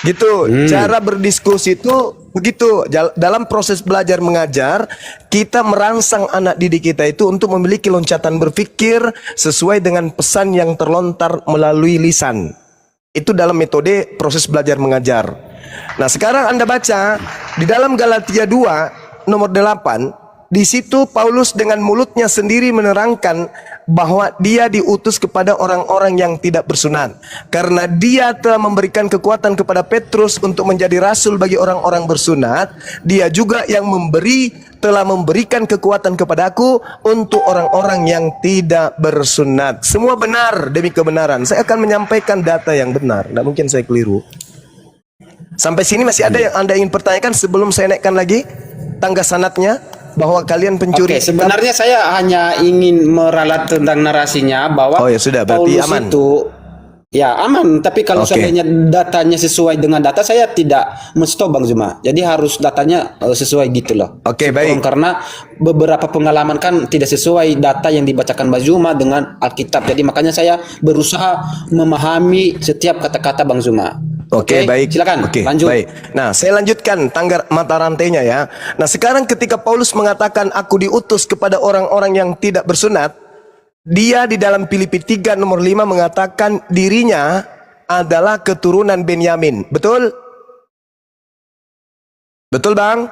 Gitu. Cara berdiskusi itu begitu. Dalam proses belajar mengajar, kita merangsang anak didik kita itu untuk memiliki loncatan berpikir sesuai dengan pesan yang terlontar melalui lisan. Itu dalam metode proses belajar mengajar. Nah, sekarang Anda baca di dalam Galatia 2 nomor 8. Di situ Paulus dengan mulutnya sendiri menerangkan bahwa dia diutus kepada orang-orang yang tidak bersunat. Karena dia telah memberikan kekuatan kepada Petrus untuk menjadi rasul bagi orang-orang bersunat, dia juga yang telah memberikan kekuatan kepadaku untuk orang-orang yang tidak bersunat. Semua benar demi kebenaran. Saya akan menyampaikan data yang benar. Tidak mungkin saya keliru. Sampai sini masih ada yang Anda ingin pertanyakan sebelum saya naikkan lagi tangga sanatnya? Bahwa kalian pencuri Oke, sebenarnya saya hanya ingin meralat tentang narasinya bahwa Oh ya sudah, berarti Paulus aman. itu ya aman, tapi kalau Oke. seandainya datanya sesuai dengan data, saya tidak menstop Bang Zuma. Jadi harus datanya sesuai gitu loh. Oke, baik. Karena beberapa pengalaman kan tidak sesuai data yang dibacakan Bang Zuma dengan Alkitab. Jadi makanya saya berusaha memahami setiap kata-kata Bang Zuma. Oke, baik. Silakan, Oke, lanjut. baik. Nah, saya lanjutkan tangga mata rantainya ya. Nah, sekarang ketika Paulus mengatakan aku diutus kepada orang-orang yang tidak bersunat, dia di dalam Filipi 3 nomor 5 mengatakan dirinya adalah keturunan Benyamin. Betul? Betul, Bang?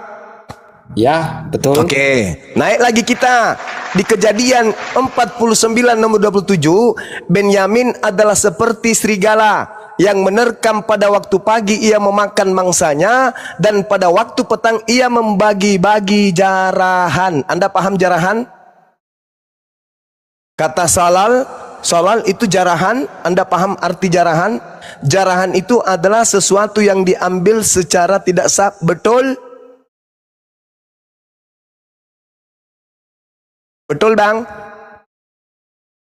Ya, betul. Oke, naik lagi kita di Kejadian 49 nomor 27. Benyamin adalah seperti serigala yang menerkam pada waktu pagi ia memakan mangsanya dan pada waktu petang ia membagi-bagi jarahan. Anda paham jarahan? Kata solal itu jarahan. Anda paham arti jarahan? Jarahan itu adalah sesuatu yang diambil secara tidak sah. Betul? Betul, Bang?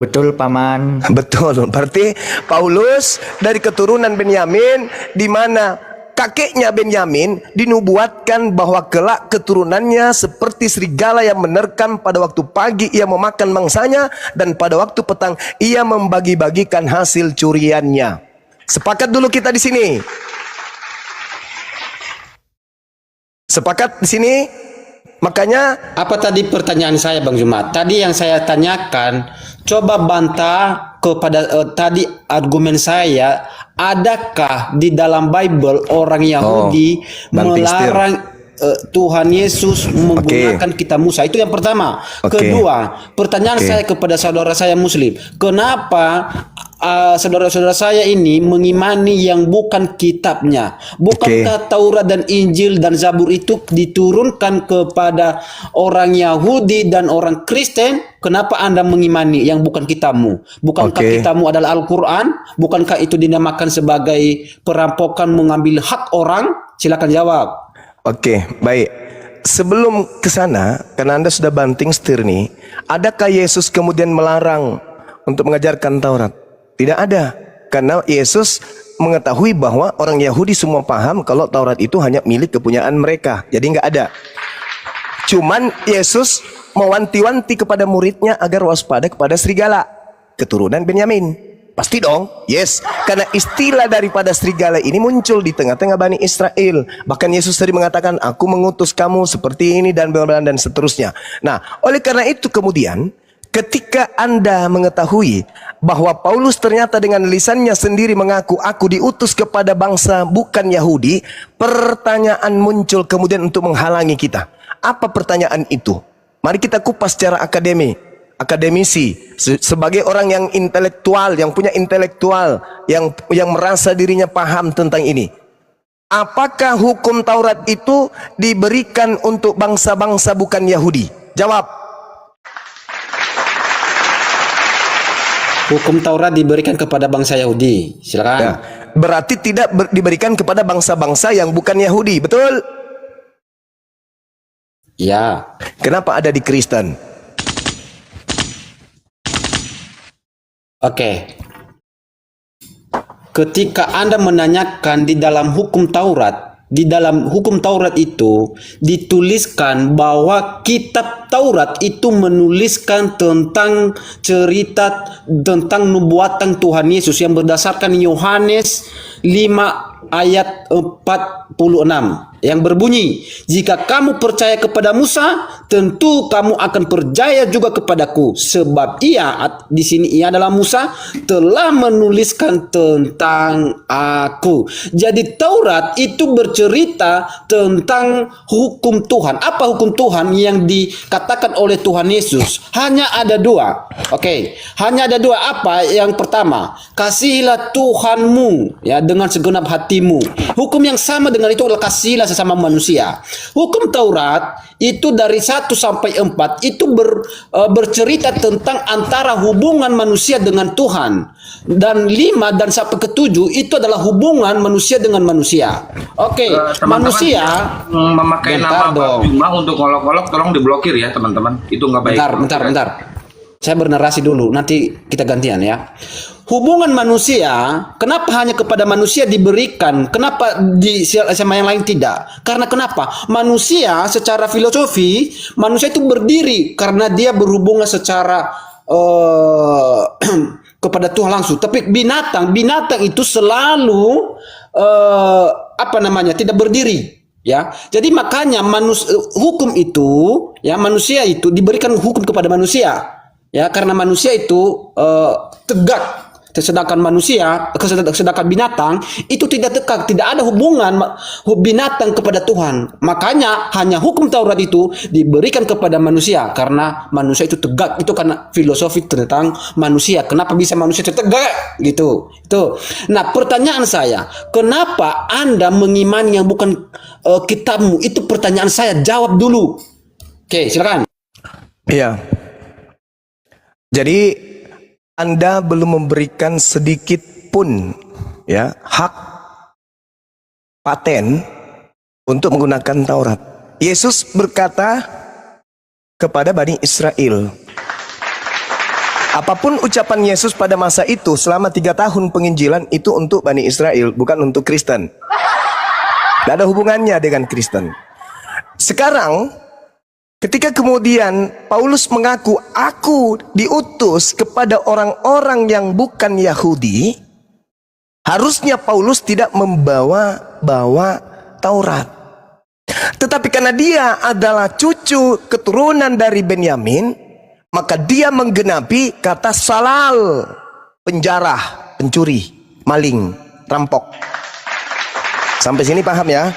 Betul paman. Betul. Berarti Paulus dari keturunan Benyamin, di mana kakeknya Benyamin dinubuatkan bahwa kelak keturunannya seperti serigala yang menerkam pada waktu pagi ia memakan mangsanya dan pada waktu petang ia membagi-bagikan hasil curiannya. Sepakat dulu kita di sini. Sepakat di sini? Makanya Apa tadi pertanyaan saya Bang Zuma? Tadi yang saya tanyakan, coba bantah kepada tadi argumen saya, adakah di dalam Bible orang Yahudi banting setir. melarang Tuhan Yesus menggunakan kitab Musa? Itu yang pertama. Oke. Kedua, pertanyaan Oke. saya kepada saudara saya Muslim, kenapa saudara-saudara saya ini mengimani yang bukan kitabnya? Bukankah Taurat dan Injil dan Zabur itu diturunkan kepada orang Yahudi dan orang Kristen? Kenapa Anda mengimani yang bukan kitabmu? Bukankah Oke. kitabmu adalah Al-Quran? Bukankah itu dinamakan sebagai perampokan mengambil hak orang? Silakan jawab. Oke, baik. Sebelum ke sana, karena Anda sudah banting setir nih, adakah Yesus kemudian melarang untuk mengajarkan Taurat? Tidak ada. Karena Yesus mengetahui bahwa orang Yahudi semua paham kalau Taurat itu hanya milik kepunyaan mereka. Jadi nggak ada. Cuman Yesus mewanti-wanti kepada muridnya agar waspada kepada serigala, keturunan Benyamin. Pasti dong, yes. Karena istilah daripada serigala ini muncul di tengah-tengah Bani Israel. Bahkan Yesus tadi mengatakan, aku mengutus kamu seperti ini dan dan seterusnya. Nah, oleh karena itu kemudian, ketika Anda mengetahui bahwa Paulus ternyata dengan lisannya sendiri mengaku, aku diutus kepada bangsa bukan Yahudi, pertanyaan muncul kemudian untuk menghalangi kita. Apa pertanyaan itu? Mari kita kupas secara akademisi, sebagai orang yang intelektual, yang punya intelektual, yang merasa dirinya paham tentang ini. Apakah hukum Taurat itu diberikan untuk bangsa-bangsa bukan Yahudi? Jawab. Hukum Taurat diberikan kepada bangsa Yahudi. Silakan. Ya, berarti tidak diberikan kepada bangsa-bangsa yang bukan Yahudi, betul? Ya. Kenapa ada di Kristen? Oke. Ketika Anda menanyakan di dalam hukum Taurat, di dalam hukum Taurat itu dituliskan bahwa kitab Taurat itu menuliskan tentang cerita tentang nubuatan Tuhan Yesus yang berdasarkan Yohanes 5 ayat 46 yang berbunyi, jika kamu percaya kepada Musa, tentu kamu akan percaya juga kepadaku, sebab ia, di sini ia adalah Musa, telah menuliskan tentang aku. Jadi Taurat itu bercerita tentang hukum Tuhan. Apa hukum Tuhan yang dikatakan oleh Tuhan Yesus? Hanya ada dua. Oke, hanya ada dua. Apa? Yang pertama, kasihilah Tuhanmu ya dengan segenap hatimu. Hukum yang sama dengan itu adalah kasihilah sesama manusia. Hukum Taurat itu dari 1 sampai 4 itu bercerita tentang antara hubungan manusia dengan Tuhan. Dan 5 dan sampai ke 7 itu adalah hubungan manusia dengan manusia. Oke, Teman-teman manusia yang memakai bentar nama dong. Bang Zuma untuk ngolok-ngolok tolong diblokir ya teman-teman. Itu nggak baik. Bentar. Saya bernarasi dulu, nanti kita gantian ya. Hubungan manusia, kenapa hanya kepada manusia diberikan? Kenapa sama yang lain tidak? Karena kenapa? Manusia secara filosofi, manusia itu berdiri karena dia berhubungan secara kepada Tuhan langsung. Tapi binatang itu selalu tidak berdiri. Ya, jadi makanya hukum itu, ya manusia itu diberikan hukum kepada manusia. Ya, karena manusia itu tegak, sedangkan binatang itu tidak tegak, tidak ada hubungan binatang kepada Tuhan. Makanya hanya hukum Taurat itu diberikan kepada manusia karena manusia itu tegak. Itu karena filosofi tentang manusia. Kenapa bisa manusia itu tegak? Gitu. Itu. Nah, pertanyaan saya, kenapa Anda mengimani yang bukan kitabmu? Itu pertanyaan saya. Jawab dulu. Oke, silakan. Iya. Jadi Anda belum memberikan sedikit pun ya hak paten untuk menggunakan Taurat. Yesus berkata kepada Bani Israel, apapun ucapan Yesus pada masa itu selama 3 tahun penginjilan itu untuk Bani Israel, bukan untuk Kristen. Tidak ada hubungannya dengan Kristen. Sekarang ketika kemudian Paulus mengaku, aku diutus kepada orang-orang yang bukan Yahudi, harusnya Paulus tidak membawa Taurat. Tetapi karena dia adalah cucu keturunan dari Benyamin, maka dia menggenapi kata salal, penjarah, pencuri, maling, rampok. Sampai sini paham ya?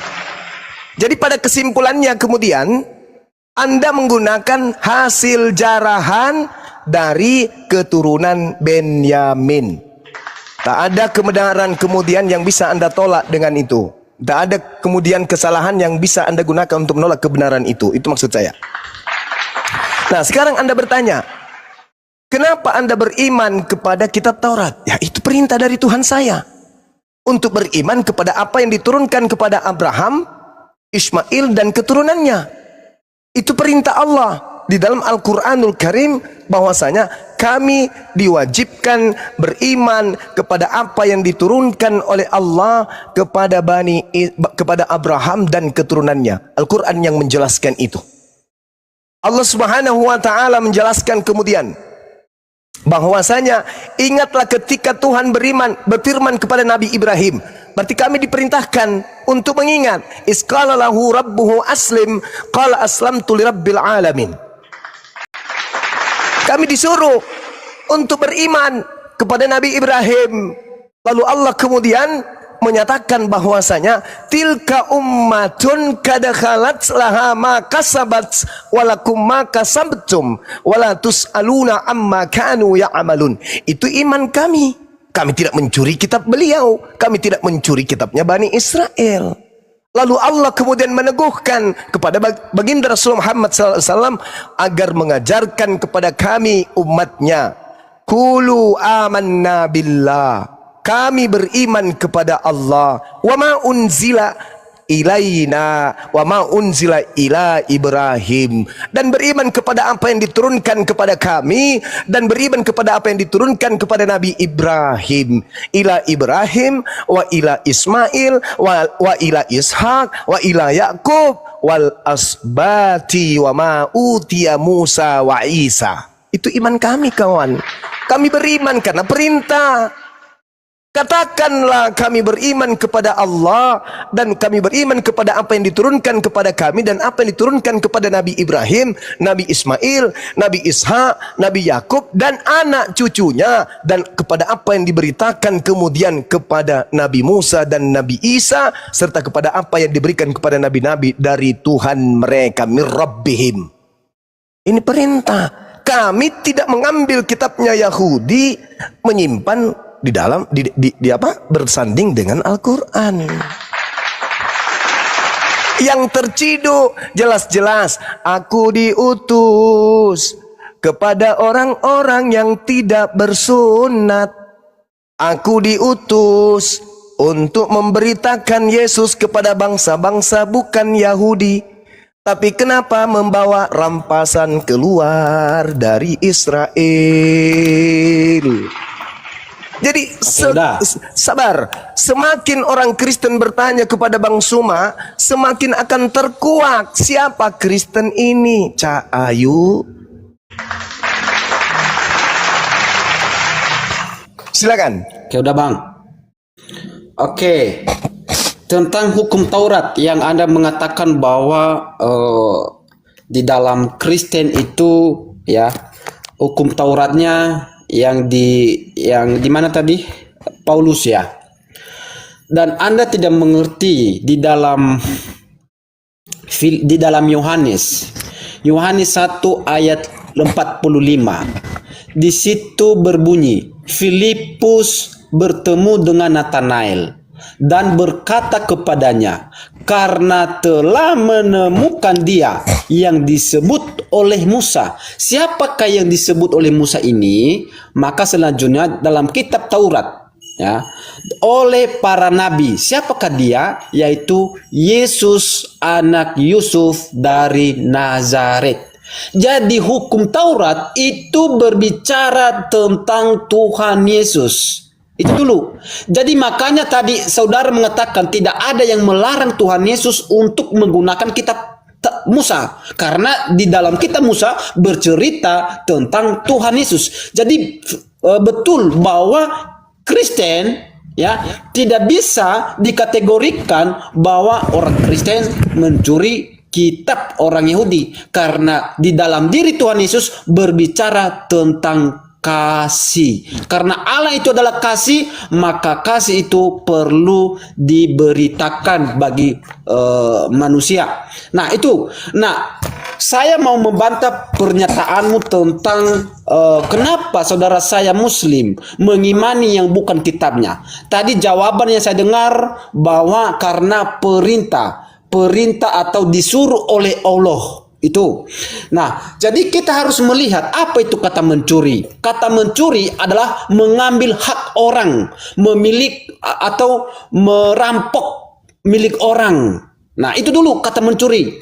Jadi pada kesimpulannya kemudian Anda menggunakan hasil jarahan dari keturunan Benyamin. Tak ada kebenaran kemudian yang bisa Anda tolak dengan itu. Tak ada kemudian kesalahan yang bisa Anda gunakan untuk menolak kebenaran itu. Itu maksud saya. Nah, sekarang Anda bertanya, kenapa Anda beriman kepada kitab Taurat? Ya, itu perintah dari Tuhan saya. Untuk beriman kepada apa yang diturunkan kepada Abraham, Ismail, dan keturunannya. Itu perintah Allah di dalam Al-Quranul Karim, bahwasanya kami diwajibkan beriman kepada apa yang diturunkan oleh Allah kepada Abraham dan keturunannya. Al-Quran yang menjelaskan itu. Allah Subhanahu wa taala menjelaskan kemudian bahwasanya ingatlah ketika Tuhan berfirman kepada Nabi Ibrahim. Berarti kami diperintahkan untuk mengingat. Isqala lahu rabbuhu aslim, qala aslamtu lirabbil alamin. Kami disuruh untuk beriman kepada Nabi Ibrahim. Lalu Allah kemudian menyatakan bahwasanya tilka ummatun kad khalat laha ma kasabat walakum ma kasabtum wala tusaluna amma kanu ya'malun. Itu iman kami. Kami tidak mencuri kitab beliau. Kami tidak mencuri kitabnya Bani Israel. Lalu Allah kemudian meneguhkan kepada baginda Rasulullah Muhammad SAW agar mengajarkan kepada kami umatnya, Qulu amanna billah. Kami beriman kepada Allah. Wa ma unzila, ilaina wa ma unzila ila Ibrahim, dan beriman kepada apa yang diturunkan kepada kami, dan beriman kepada apa yang diturunkan kepada Nabi Ibrahim, ila Ibrahim wa ila Ismail wa ila Ishak wa ila Yakub wal asbati wa ma utiya Musa wa Isa. Itu iman kami, kawan. Kami beriman karena perintah. Katakanlah kami beriman kepada Allah dan kami beriman kepada apa yang diturunkan kepada kami dan apa yang diturunkan kepada Nabi Ibrahim, Nabi Ismail, Nabi Ishak, Nabi Yakub dan anak cucunya, dan kepada apa yang diberitakan kemudian kepada Nabi Musa dan Nabi Isa, serta kepada apa yang diberikan kepada nabi-nabi dari Tuhan mereka, mir rabbihim. Ini perintah. Kami tidak mengambil kitabnya Yahudi, menyimpan di dalam di apa, bersanding dengan Al-Quran. Yang terciduk jelas-jelas, aku diutus kepada orang-orang yang tidak bersunat. Aku diutus untuk memberitakan Yesus kepada bangsa-bangsa bukan Yahudi. Tapi kenapa membawa rampasan keluar dari Israel? Jadi sabar, semakin orang Kristen bertanya kepada Bang Suma, semakin akan terkuak siapa Kristen ini. Cak Ayu, silakan. Oke, udah Bang. Oke, tentang hukum Taurat yang Anda mengatakan bahwa di dalam Kristen itu ya hukum Tauratnya yang di mana tadi Paulus ya, dan Anda tidak mengerti di dalam Yohanes 1 ayat 45, di situ berbunyi, Filipus bertemu dengan Nathanael dan berkata kepadanya, karena telah menemukan dia yang disebut oleh Musa. Siapakah yang disebut oleh Musa ini? Maka selanjutnya dalam kitab Taurat ya, oleh para nabi, siapakah dia? Yaitu Yesus anak Yusuf dari Nazaret. Jadi hukum Taurat itu berbicara tentang Tuhan Yesus. Itu dulu. Jadi makanya tadi saudara mengatakan tidak ada yang melarang Tuhan Yesus untuk menggunakan kitab Musa, karena di dalam kitab Musa bercerita tentang Tuhan Yesus. Jadi betul bahwa Kristen ya tidak bisa dikategorikan bahwa orang Kristen mencuri kitab orang Yahudi, karena di dalam diri Tuhan Yesus berbicara tentang kasih. Karena Allah itu adalah kasih, maka kasih itu perlu diberitakan bagi manusia. Nah itu. Nah saya mau membantah pernyataanmu tentang kenapa saudara saya Muslim mengimani yang bukan kitabnya. Tadi jawaban yang saya dengar bahwa karena perintah atau disuruh oleh Allah. Itu. Nah, jadi kita harus melihat apa itu kata mencuri. Kata mencuri adalah mengambil hak orang, memiliki atau merampok milik orang. Nah, itu dulu kata mencuri.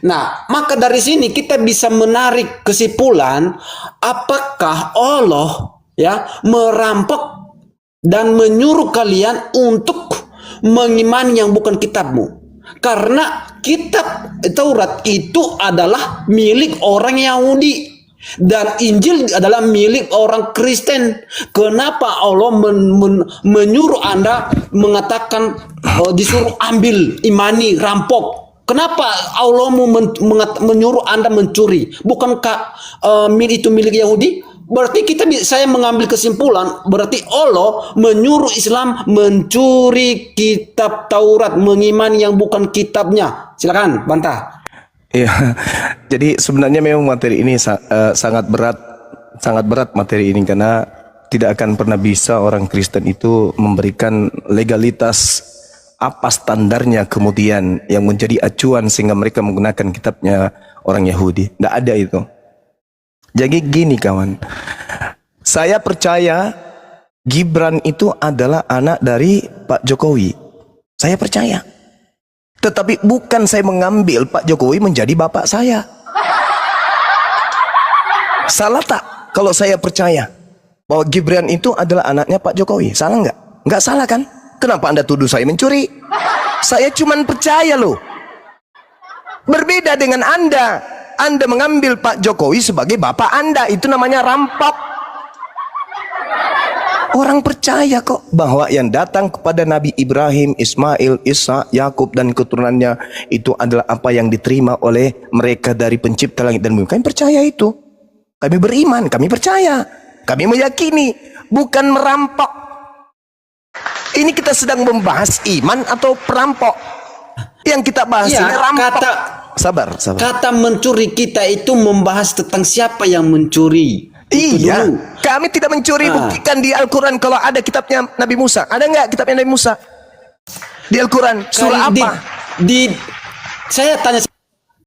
Nah, maka dari sini kita bisa menarik kesimpulan apakah Allah ya merampok dan menyuruh kalian untuk mengimani yang bukan kitabmu. Karena kitab Taurat itu adalah milik orang Yahudi dan Injil adalah milik orang Kristen. Kenapa Allah menyuruh Anda mengatakan disuruh ambil, imani, rampok? Kenapa Allah menyuruh Anda mencuri? Bukankah itu milik Yahudi? Berarti saya mengambil kesimpulan, berarti Allah menyuruh Islam mencuri kitab Taurat, mengimani yang bukan kitabnya. Silakan, bantah. Iya, jadi sebenarnya memang materi ini sangat berat materi ini, karena tidak akan pernah bisa orang Kristen itu memberikan legalitas apa standarnya kemudian yang menjadi acuan sehingga mereka menggunakan kitabnya orang Yahudi. Tidak ada itu. Jadi gini kawan, saya percaya Gibran itu adalah anak dari Pak Jokowi. Saya percaya. Tetapi bukan saya mengambil Pak Jokowi menjadi bapak saya. Salah tak kalau saya percaya bahwa Gibran itu adalah anaknya Pak Jokowi? Salah nggak? Nggak salah kan? Kenapa Anda tuduh saya mencuri? Saya cuman percaya loh. Berbeda dengan Anda. Anda mengambil Pak Jokowi sebagai bapak Anda. Itu namanya rampok. Orang percaya kok bahwa yang datang kepada Nabi Ibrahim, Ismail, Isa, Yakub dan keturunannya itu adalah apa yang diterima oleh mereka dari pencipta langit dan bumi. Kami percaya itu. Kami beriman, kami percaya. Kami meyakini, bukan merampok. Ini kita sedang membahas iman atau perampok. Yang kita bahas Ya, ini rampok. Sabar. Kata mencuri kita itu membahas tentang siapa yang mencuri. Itu Iya, dulu. kami tidak mencuri. Buktikan di Al-Quran kalau ada kitabnya Nabi Musa. Ada nggak kitabnya Nabi Musa? Di Al-Quran, surah apa? Saya tanya